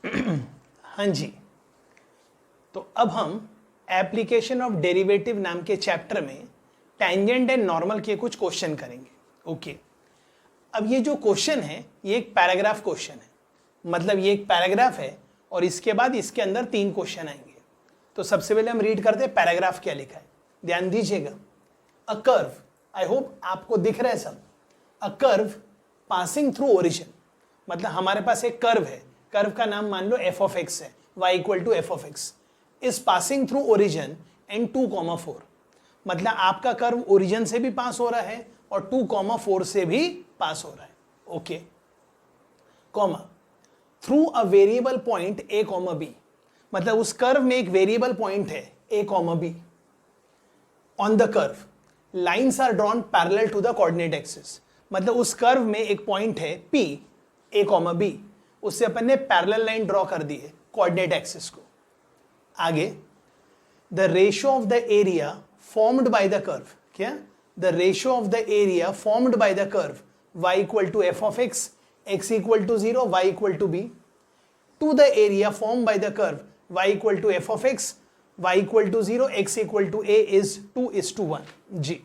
हाँ जी, तो अब हम एप्लीकेशन ऑफ डेरिवेटिव नाम के चैप्टर में टेंजेंट एंड नॉर्मल के कुछ क्वेश्चन करेंगे। ओके, अब ये जो क्वेश्चन है ये एक पैराग्राफ क्वेश्चन है, मतलब ये एक पैराग्राफ है और इसके बाद इसके अंदर 3 क्वेश्चन आएंगे। तो सबसे पहले हम रीड करते हैं पैराग्राफ क्या लिखा है, ध्यान दीजिएगा। अ कर्व, आई होप आपको दिख रहा है सब। A curve passing through origin, मतलब हमारे पास एक कर्व है, कर्व का नाम मान लो f ऑफ x है, y equal to f of x is passing through origin and 2,4, मतलब आपका कर्व ओरिजिन से भी पास हो रहा है और 2,4 से भी पास हो रहा है। Okay, comma through a variable point a, b, मतलब उस कर्व में एक वेरिएबल पॉइंट है a, b। On the curve lines are drawn parallel to the coordinate axis, मतलब उस कर्व में एक पॉइंट है p, a, b, उससे अपन ने पैरेलल लाइन ड्रॉ कर दी है कोऑर्डिनेट एक्सिस को। आगे the ratio of the area formed by the curve, क्या the ratio of the area formed by the curve y equal to f of x, x equal to 0, y equal to b, to the area form by the curve y equal to f of x, y equal to 0, x equal to a is 2:1। जी,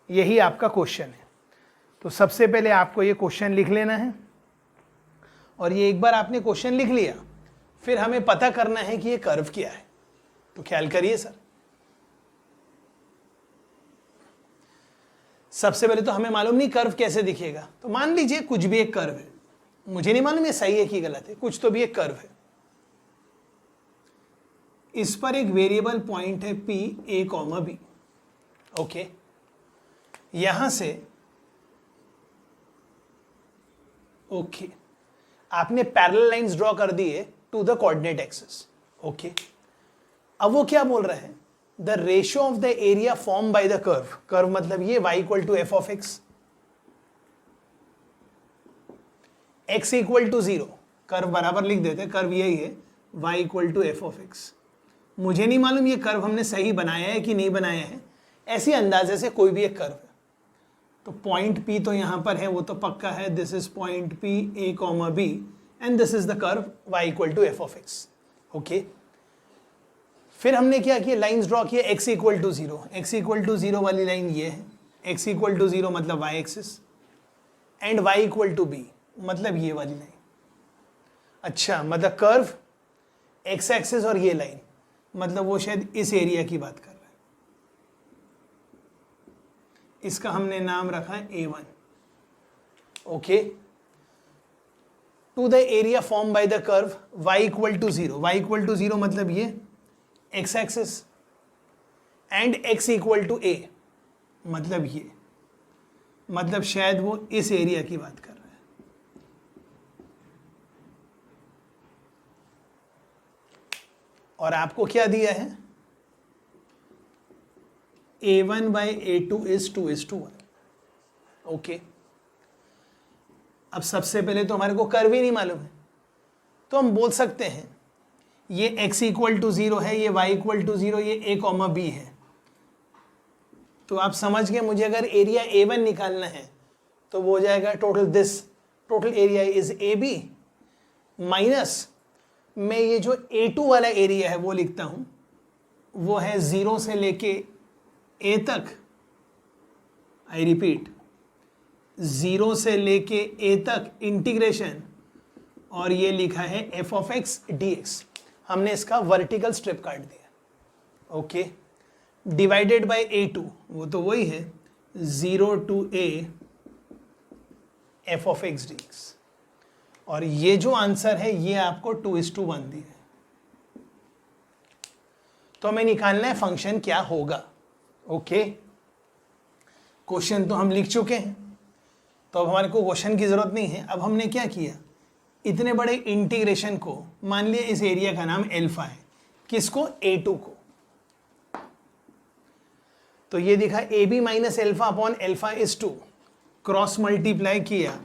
यही आपका question है। तो सबसे पहले आपको ये question लिख लेना है, और ये एक बार आपने क्वेश्चन लिख लिया फिर हमें पता करना है कि ये कर्व क्या है। तो ख्याल करिए सर, सबसे पहले तो हमें मालूम नहीं कर्व कैसे दिखेगा, तो मान लीजिए कुछ भी एक कर्व है, मुझे नहीं मालूम ये सही है कि गलत है, कुछ तो भी एक कर्व है। इस पर एक वेरिएबल पॉइंट है p, a, b। ओके, यहां से ओके आपने पैरेलल लाइंस ड्रॉ कर दिए to the coordinate axis. Okay, अब वो क्या बोल रहे हैं, the ratio of the area form by the curve, curve मतलब ये y equal to f of x, x equal to 0, curve बराबर लिख देते, कर्व यही है y equal to f of x। मुझे नहीं मालूम ये कर्व हमने सही बनाया है कि नहीं बनाया है, ऐसी अंदाजे से कोई भी एक कर्व है। तो पॉइंट P तो यहां पर है, वो तो पक्का है, this is point P, a, b and this is the curve y equal to f of x। Okay, फिर हमने क्या किया, लाइंस ड्रॉ किए x equal to 0, x equal to 0 वाली लाइन ये है, x इक्वल टू 0 मतलब y axis, and y equal to b मतलब ये वाली लाइन। अच्छा, मतलब कर्व x एक्सिस और ये लाइन, मतलब वो शायद इस एरिया की बात कर रहा है। इसका हमने नाम रखा है A1। Okay, to the area form by the curve y equal to 0, y equal to 0 मतलब ये x axis, and x equal to a मतलब ये, मतलब शायद वो इस एरिया की बात कर रहा है। और आपको क्या दिया है, a1 by a2 is 2:1। Okay, अब सबसे पहले तो हमारे को कर्व ही नहीं मालूम है, तो हम बोल सकते हैं ये x इक्वल टू 0 है, ये y इक्वल टू 0, ये a, b है। तो आप समझ गए, मुझे अगर एरिया a1 निकालना है तो वो हो जाएगा total area is ab minus, मैं ये जो a2 वाला एरिया है वो लिखता हूं, वो है 0 से लेके a तक, आई रिपीट 0 से लेके a तक इंटीग्रेशन, और ये लिखा है f ऑफ x dx। हमने इसका वर्टिकल स्ट्रिप काट दिया। ओके, डिवाइडेड बाय a2, वो तो वही है 0 to a f of x dx, और ये जो आंसर है ये आपको 2:1 दिया है। तो हमें निकालना है फंक्शन क्या होगा। ओके, क्वेश्चन तो हम लिख चुके हैं, तो अब हमारे को क्वेश्चन की जरूरत नहीं है। अब हमने क्या किया, इतने बड़े इंटीग्रेशन को, मान लिया इस एरिया का नाम एल्फा है, किसको, a2 को, तो ये दिखा ab minus alpha upon alpha is 2, cross multiply किया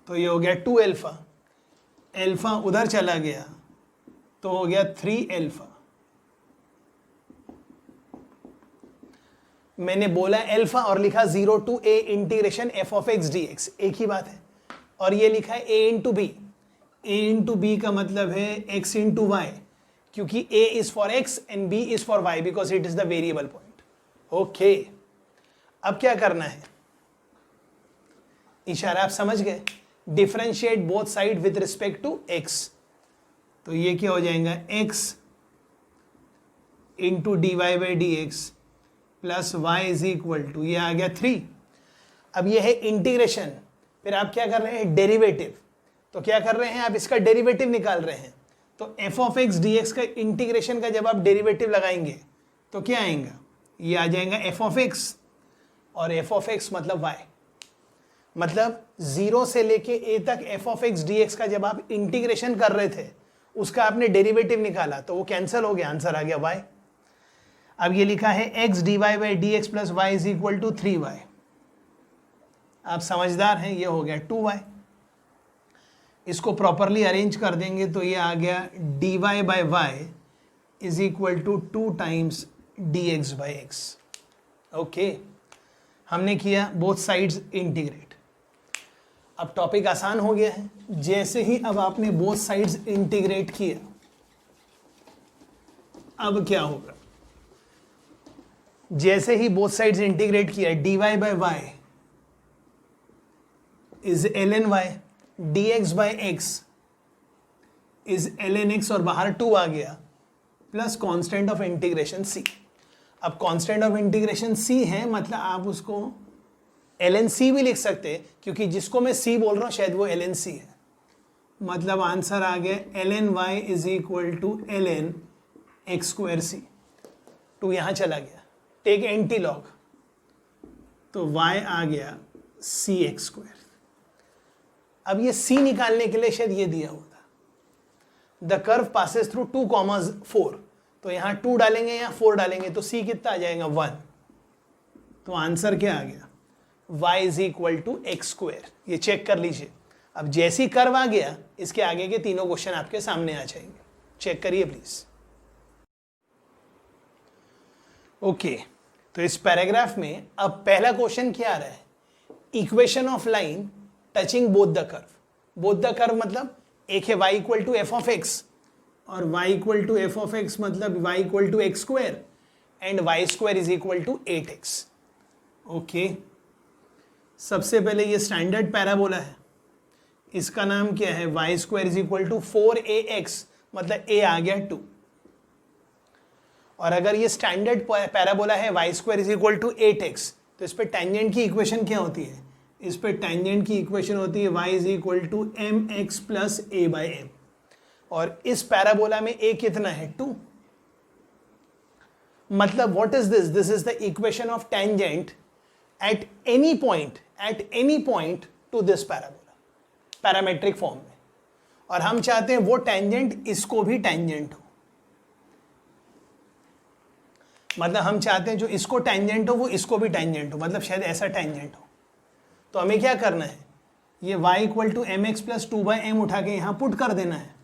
तो ये हो गया 2 एल्फा, एल्फा उधर चला गया तो हो गया 3 एल्फा। मैंने बोला एल्फा और लिखा 0 to a integration f of x dx, एक ही बात है। और ये लिखा है a into b, a into b का मतलब है x इंटू वाई, क्योंकि a is for x and b is for y because it is the variable point. Okay, अब क्या करना है, इशारा आप समझ गए, differentiate both side with respect to x। तो ये क्या हो जाएगा, x into d y by d x plus y is equal to, ये आ गया 3। अब ये है इंटीग्रेशन, फिर आप क्या कर रहे हैं, डेरिवेटिव। तो क्या कर रहे हैं, आप इसका डेरिवेटिव निकाल रहे हैं। तो F of x D x का इंटीग्रेशन का जब आप डेरिवेटिव लगाएंगे तो क्या आएगा, ये आ जाएगा एफ ऑफ एक्स, और एफ ऑफ एक्स मतलब वाई, मतलब 0 से लेके a तक F of x D x का जब आप इंटीग्रेशन कर रहे थे उसका आपने डेरिवेटिव निकाला तो वो कैंसिल हो गया, आंसर आ गया y। अब ये लिखा है x dy by d x plus y is equal to 3y। आप समझदार हैं, ये हो गया 2y। इसको प्रॉपरली अरेंज कर देंगे तो ये आ गया dy by y is equal to 2 times dx by x. Okay, हमने किया बोथ साइड्स इंटीग्रेट। अब टॉपिक आसान हो गया है, जैसे ही अब आपने बोथ साइड्स इंटीग्रेट किया, अब क्या होगा, जैसे ही बोथ साइड्स इंटीग्रेट किया, dy by y is ln y, dx by x is ln x, और बाहर 2 आ गया, plus constant of integration c। अब कांस्टेंट ऑफ इंटीग्रेशन c है, मतलब आप उसको ln c भी लिख सकते हैं, क्योंकि जिसको मैं c बोल रहा हूं शायद वो ln c है। मतलब आंसर आ गया ln y is equal to ln x square c। 2 यहां चला गया, टेक एंटी लॉग, तो y आ गया सी एक्स स्क्वायर। अब ये c निकालने के लिए शायद ये दिया होता, द कर्व पासेस थ्रू 2, 4, तो यहां 2 डालेंगे या 4 डालेंगे तो c कितना आ जाएगा 1। तो आंसर क्या आ गया, y is equal to x square. ये चेक कर लीजिए, अब जैसी कर्व आ गया इसके आगे के तीनों क्वेश्चन आपके सामने आ जाएंगे, चेक करिए प्लीज। ओके, तो इस पैराग्राफ में अब पहला क्वेश्चन क्या आ रहा है, equation of line touching both the curve. Both the curve मतलब एक है y equal to f of x, और y equal to f of x मतलब y equal to x square, and y square is equal to 8x। Okay, सबसे पहले ये standard parabola है, इसका नाम क्या है, y square is equal to 4ax, मतलब a आ गया 2। और अगर ये स्टैंडर्ड पैराबोला है y square is equal to 8x, तो इस पे टेंजेंट की इक्वेशन क्या होती है, इस पे टेंजेंट की इक्वेशन होती है y is equal to mx plus a by m, और इस पैराबोला में a कितना है 2। मतलब what is this, this is the equation of tangent at any point to this parabola, parametric form में। और हम चाहते हैं वो टेंजेंट इसको भी टेंजेंट हो, मतलब हम चाहते हैं जो इसको टेंजेंट हो वो इसको भी टेंजेंट हो, मतलब शायद ऐसा टेंजेंट हो। तो हमें क्या करना है, ये y equal to m x plus 2 by m उठा के यहाँ पुट कर देना है,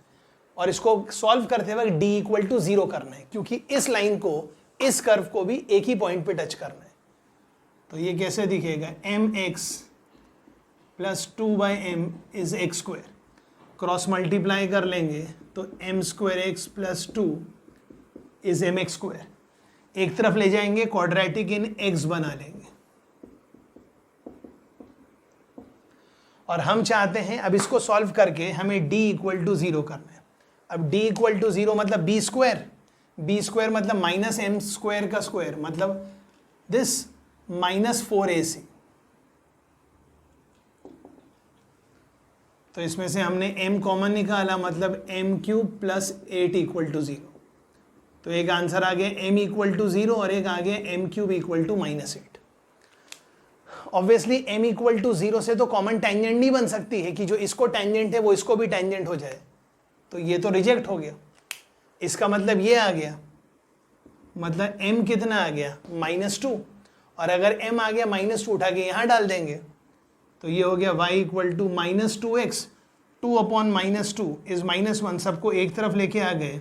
और इसको सॉल्व करते वक्त d इक्वल टू 0 करना है, क्योंकि इस लाइन को इस कर्व को भी एक ही पॉइंट पे टच करना है। तो ये कैसे दिखेगा, m x plus 2 by m is x square, cross multiply कर लेंगे तो m square x plus 2 is m x square. एक तरफ ले जाएंगे क्वाड्रेटिक इन x बना लेंगे, और हम चाहते हैं अब इसको सॉल्व करके हमें d इक्वल टू 0 करना है। अब d इक्वल टू 0 मतलब b स्क्वायर मतलब माइनस एम स्क्वायर का स्क्वायर, मतलब दिस माइनस 4ac। तो इसमें से हमने m कॉमन निकाला, मतलब m cube plus 8 equal to 0। तो एक आंसर आ गया m इक्वल टू 0 और एक आ गया m cube equal to -8। Obviously m equal to 0 से तो कॉमन टेंजेंट नहीं बन सकती है कि जो इसको टेंजेंट है वो इसको भी टेंजेंट हो जाए, तो ये तो रिजेक्ट हो गया। इसका मतलब ये आ गया, मतलब m कितना आ गया -2, और अगर m आ गया -2 उठा के यहाँ डाल देंगे तो ये हो गया y equal to -2x, 2 upon -2 is -1, सबको एक तरफ लेके आ गए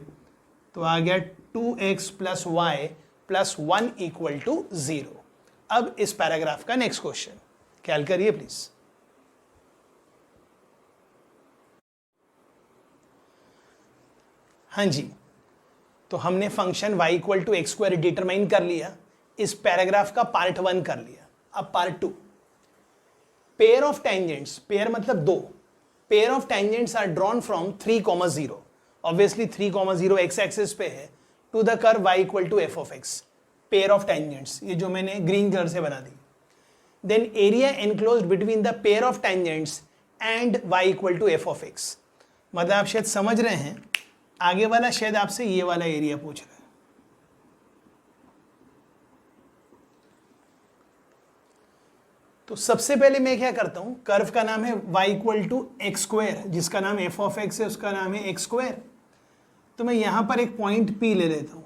तो आ गया 2x plus y plus 1 equal to 0। अब इस पैराग्राफ का नेक्स्ट क्वेश्चन ख्याल करिए प्लीज। हाँ जी, तो हमने function y equal to x square determine कर लिया, इस पैराग्राफ का पार्ट 1 कर लिया। अब part 2, pair of tangents, pair मतलब दो, pair of tangents are drawn from 3,0, obviously 3,0 x axis पे है, to the curve y equal to f of x, pair of tangents, ये जो मैंने ग्रीन कलर से बना दी। Then area enclosed between the pair of tangents and y equal to f of x, मतलब आप शायद समझ रहे हैं, आगे वाला शायद आपसे ये वाला एरिया पूछ रहा है। तो सबसे पहले मैं क्या करता हूं, कर्व का नाम है y equal to x square, जिसका नाम f ऑफ x है, उसका नाम है एक्स स्क्वायर। तो मैं यहां पर एक पॉइंट P ले लेता हूं,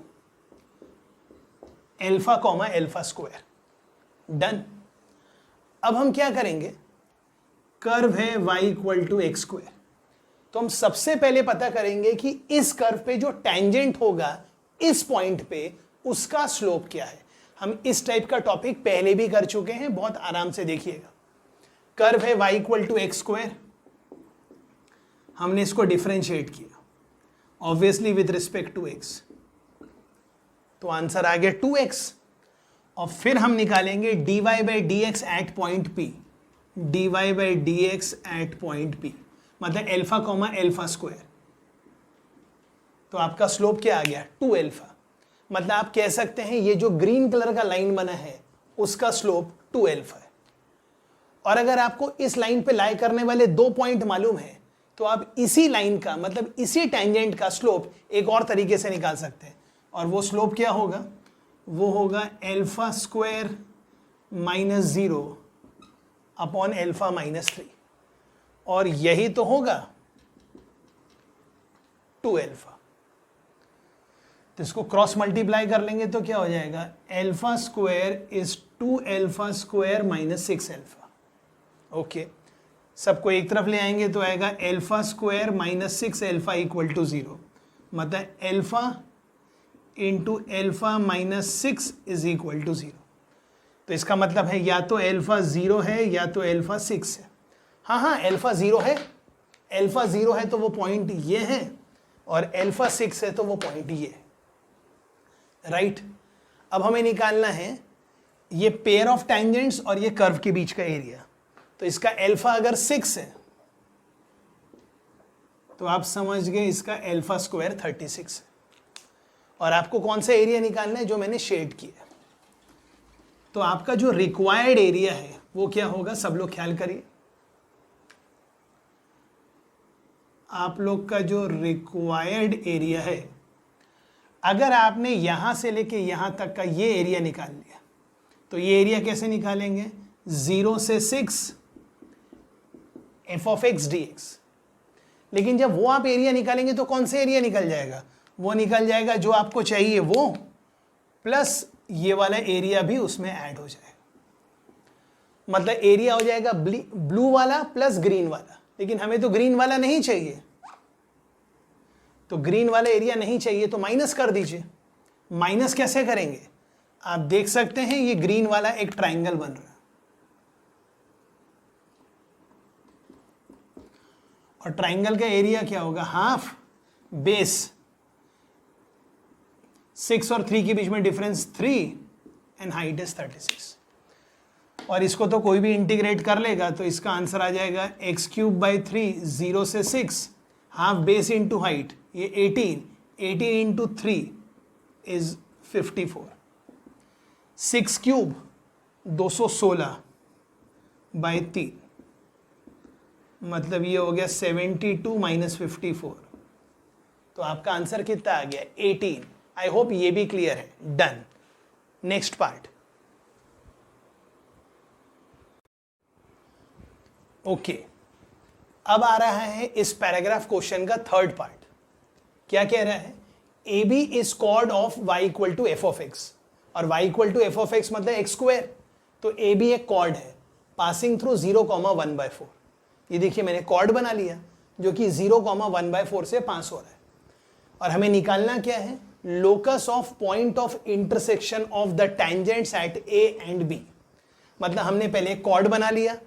alpha comma alpha square, done. अब हम क्या करेंगे, कर्व है y equal to x square, तो हम सबसे पहले पता करेंगे कि इस कर्व पे जो टेंजेंट होगा इस पॉइंट पे उसका स्लोप क्या है। हम इस टाइप का टॉपिक पहले भी कर चुके हैं, बहुत आराम से देखिएगा। कर्व है y equal to x square, हमने इसको डिफरेंशिएट किया obviously with respect to x, तो आंसर आ गया 2x। और फिर हम निकालेंगे dy by d x at point P, dy by d x at point P, मतलब एल्फा कॉमा एल्फा स्क्वायर, तो आपका स्लोप क्या आ गया 2 एल्फा। मतलब आप कह सकते हैं ये जो ग्रीन कलर का लाइन बना है उसका स्लोप 2 एल्फा है। और अगर आपको इस लाइन पे लाई करने वाले 2 पॉइंट मालूम है तो आप इसी लाइन का मतलब इसी टेंजेंट का स्लोप एक और तरीके से निकाल सकते हैं, और वो स्लोप क्या होगा, वो होगा alpha square minus 0 upon alpha minus 3, और यही तो होगा 2 एल्फा। तो इसको क्रॉस मल्टीप्लाई कर लेंगे तो क्या हो जाएगा, alpha square is 2 alpha square minus 6 alpha. Okay, सबको एक तरफ ले आएंगे तो आएगा alpha square minus 6 alpha equal to 0, मतलब alpha into alpha minus 6 is equal to 0। तो इसका मतलब है या तो एल्फा 0 है या तो एल्फा 6 है। हाँ, एल्फा 0 है, एल्फा 0 है तो वो पॉइंट ये है, और एल्फा 6 है तो वो पॉइंट ये है, राइट। अब हमें निकालना है ये पेयर ऑफ टेंजेंट्स और ये कर्व के बीच का एरिया। तो इसका एल्फा अगर 6 है तो आप समझ गए इसका एल्फा स्क्वायर 36 है। और आपको कौन सा एरिया निकालना है, जो मैंने शेड किया। तो आपका जो रिक्वायर्ड एरिया है वो क्या होगा, सब लोग ख्याल करिए, आप लोग का जो रिक्वायर्ड एरिया है, अगर आपने यहां से लेके यहां तक का ये एरिया निकाल लिया तो ये एरिया कैसे निकालेंगे, 0 से 6 F of x D x. लेकिन जब वो आप एरिया निकालेंगे तो कौन सा एरिया निकल जाएगा, वो निकल जाएगा जो आपको चाहिए वो, प्लस ये वाला एरिया भी उसमें ऐड हो जाएगा। मतलब एरिया हो जाएगा ब्लू वाला प्लस ग्रीन वाला, लेकिन हमें तो ग्रीन वाला नहीं चाहिए, तो ग्रीन वाला एरिया नहीं चाहिए तो माइनस कर दीजिए। माइनस कैसे करेंगे, आप देख सकते हैं ये ग्रीन वाला एक ट्राइंगल बन रहा है, और ट्राइंगल का एरिया क्या होगा, हाफ बेस, 6 और 3 के बीच में डिफरेंस 3 एंड हाइट इज 36। और इसको तो कोई भी इंटीग्रेट कर लेगा तो इसका आंसर आ जाएगा एक्स क्यूब बाई 3, 0 से 6, हाफ बेस इंटू हाइट, ये 18 इंटू 3 इज 54, 6 क्यूब 216 बाई 3, मतलब ये हो गया 72 माइनस 54। तो आपका आंसर कितना आ गया, 18। आई होप ये भी क्लियर है, डन। Next part, okay. अब आ रहा है इस पैराग्राफ क्वेश्चन का थर्ड पार्ट। क्या कह रहा है, A B is chord of y equal to f of x, और y equal to f of x मतलब एक्स स्क्वायर। तो ए बी एक कॉर्ड है पासिंग थ्रू 0,1/4। ये देखिए मैंने कॉर्ड बना लिया जो कि 0,1/4 से पास हो रहा है। और हमें निकालना क्या है, locus of point of intersection of the tangents at a and b. मतलब हमने पहले कॉर्ड बना लिया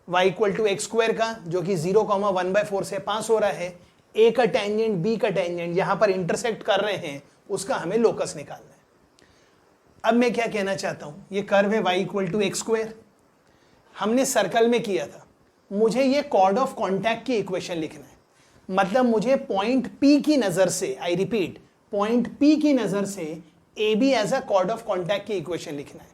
y equal to x square का जो कि 0,1/4 से पास हो रहा है, ए का टेंजेंट बी का टेंजेंट जहां पर इंटरसेक्ट कर रहे हैं उसका हमें लोकस निकालना है। अब मैं क्या कहना चाहता हूं, ये कर्व है y equal to x square, हमने सर्कल में किया था, मुझे ये कॉर्ड ऑफ कॉन्टैक्ट की इक्वेशन लिखना है। मतलब मुझे पॉइंट P की नजर से, आई रिपीट, पॉइंट P की नजर से a b as a chord of contact की इक्वेशन लिखना है।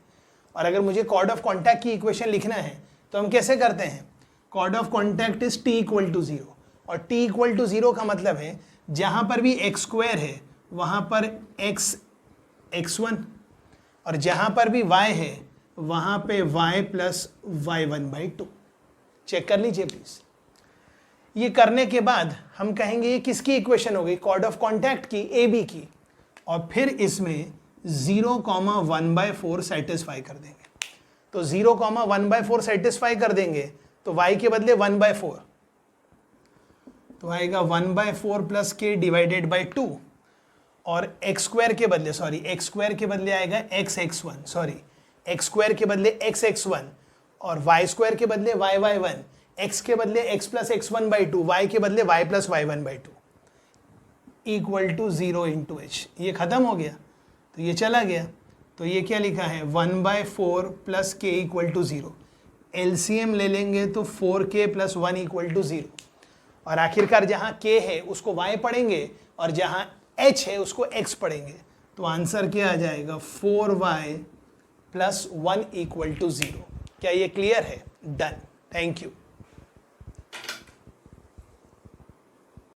और अगर मुझे कॉर्ड ऑफ कॉन्टैक्ट की इक्वेशन लिखना है तो हम कैसे करते हैं, chord of contact is t equal to 0, और t इक्वल टू 0 का मतलब है जहां पर भी एक्स स्क्वायर है वहां पर x1, और जहां पर भी y है वहां पे y प्लस y1/2। चेक कर लीजिए प्लीज। ये करने के बाद हम कहेंगे ये किसकी इक्वेशन हो गई, कॉर्ड ऑफ कॉन्टैक्ट की, ए बी की, और फिर इसमें 0,1/4 सेटिस्फाई कर देंगे। तो 0,1/4 सेटिस्फाई कर देंगे तो y के बदले 1/4, तो आएगा 1/4 प्लस के डिवाइडेड बाई 2, और एक्स स्क्वायर के बदले, सॉरी एक्स स्क्वायर के बदले आएगा x(x1), सॉरी एक्स स्क्वायर के बदले x(x1), और y स्क्वायर के बदले y(y1), x के बदले x प्लस x1/2, y के बदले y plus y1/2 equal to 0 into h. ये खत्म हो गया, तो ये चला गया, तो ये क्या लिखा है 1/4 प्लस के इक्वल टू 0। एलसीएम ले लेंगे तो 4k प्लस 1 इक्वल टू 0, और आखिरकार जहाँ k है उसको y पढ़ेंगे और जहाँ h है उसको x पढ़ेंगे, तो आंसर क्या आ जाएगा 4y प्लस 1 इक्वल टू 0। क्या ये क्लियर है? Done, thank you.